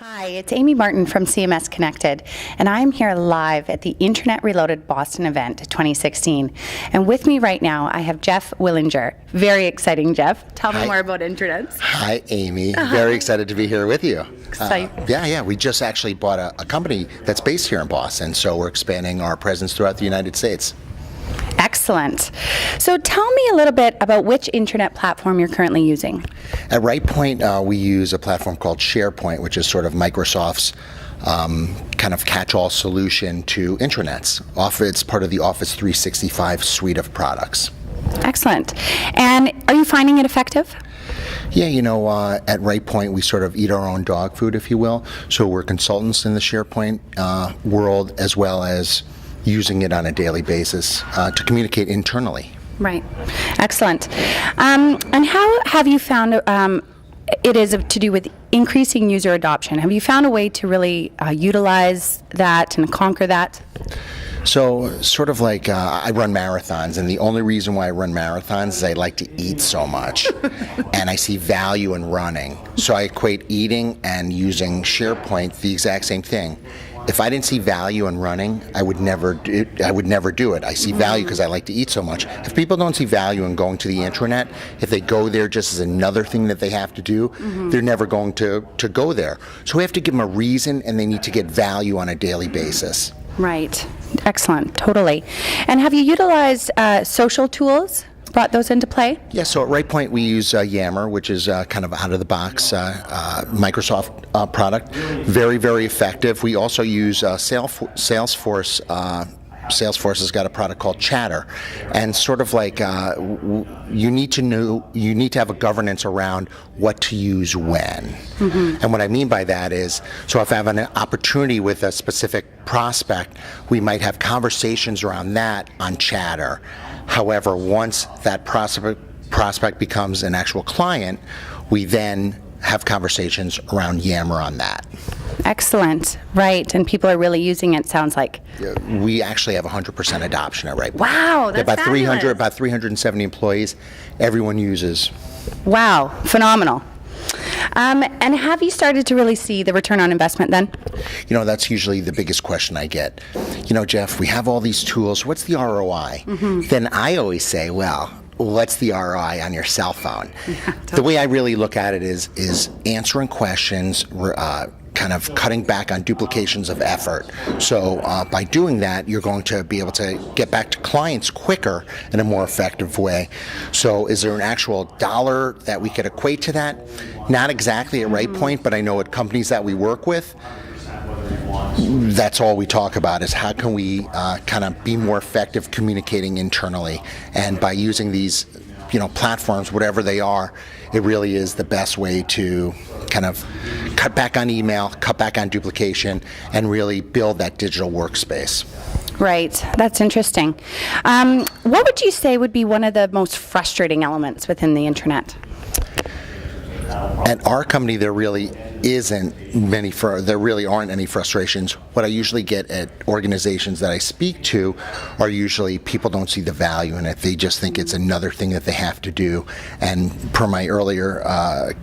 Hi, it's Amy Martin from CMS-Connected, and I'm here live at the Intranet Reloaded Boston event 2016. And with me right now, I have Jeff Willinger. Very exciting, Jeff. Tell me more about Intranets. Hi, Amy. Very excited to be here with you. Yeah. We just actually bought a company that's based here in Boston, so we're expanding our presence throughout the United States. Excellent. So tell me a little bit about which intranet platform you're currently using. At Rightpoint, we use a platform called SharePoint, which is sort of Microsoft's kind of catch-all solution to intranets. It's part of the Office 365 suite of products. Excellent. And are you finding it effective? Yeah, at Rightpoint, we sort of eat our own dog food, if you will. So we're consultants in the SharePoint world, as well as using it on a daily basis to communicate internally. Right. Excellent. And how have you found it is to do with increasing user adoption? Have you found a way to really utilize that and conquer that? So sort of like I run marathons, and the only reason why I run marathons is I like to eat so much, and I see value in running. So I equate eating and using SharePoint the exact same thing. If I didn't see value in running, I would never do it. I see value because I like to eat so much. If people don't see value in going to the intranet, if they go there just as another thing that they have to do, they're never going to go there. So we have to give them a reason, and they need to get value on a daily basis. Right. Excellent. Totally. And have you utilized social tools? Brought those into play? Yeah, so at Rightpoint we use Yammer, which is kind of out-of-the-box Microsoft product. Very, very effective. We also use Salesforce. Salesforce has got a product called Chatter, and sort of like you need to have a governance around what to use when. And what I mean by that is, so if I have an opportunity with a specific prospect, we might have conversations around that on Chatter. However, once that prospect becomes an actual client, we then have conversations around Yammer on that. Excellent. Right. And people are really using it, sounds like. We actually have 100% adoption at Rightpoint. Wow, that's about fabulous. About 370 employees. Everyone uses. Wow, phenomenal. And have you started to really see the return on investment then? That's usually the biggest question I get. Jeff, we have all these tools. What's the ROI? Then I always say, well, what's the ROI on your cell phone? Yeah, totally. The way I really look at it is answering questions, kind of cutting back on duplications of effort. So by doing that, you're going to be able to get back to clients quicker in a more effective way. So is there an actual dollar that we could equate to that? Not exactly at Rightpoint, but I know at companies that we work with, that's all we talk about is how can we kind of be more effective communicating internally. And by using these platforms, whatever they are, it really is the best way to kind of cut back on email, cut back on duplication, and really build that digital workspace. Right. That's interesting. What would you say would be one of the most frustrating elements within the intranet? At our company, there really aren't any frustrations. What I usually get at organizations that I speak to are usually people don't see the value in it. They just think it's another thing that they have to do. And per my earlier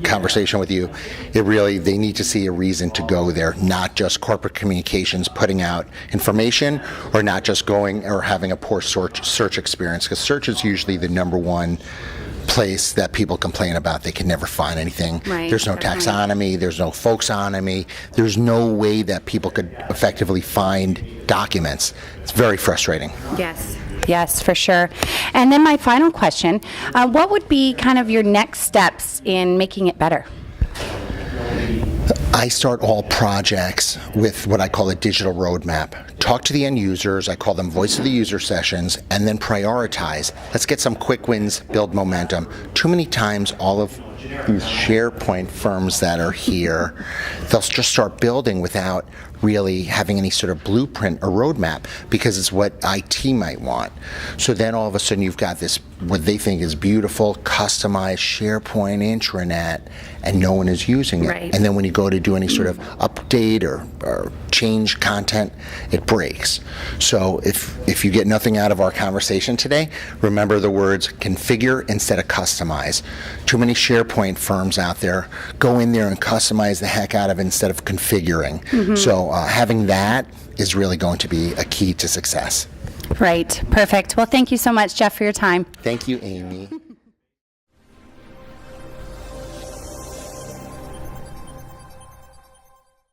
conversation with you, they need to see a reason to go there, not just corporate communications putting out information, or not just going or having a poor search experience, because search is usually the number one place that people complain about. They can never find anything. Right. There's no taxonomy, there's no folksonomy, there's no way that people could effectively find documents. It's very frustrating. Yes, for sure. And then my final question, what would be kind of your next steps in making it better? I start all projects with what I call a digital roadmap. Talk to the end users, I call them voice of the user sessions, and then prioritize. Let's get some quick wins, build momentum. Too many times all of these SharePoint firms that are here, they'll just start building without really having any sort of blueprint or roadmap because it's what IT might want. So then all of a sudden you've got this what they think is beautiful, customized SharePoint intranet, and no one is using it. Right. And then when you go to do any sort of update or change content, it breaks. So if you get nothing out of our conversation today, remember the words configure instead of customize. Too many SharePoint firms out there go in there and customize the heck out of it instead of configuring. So having that is really going to be a key to success. Right. Perfect. Well, thank you so much, Jeff, for your time. Thank you, Amy.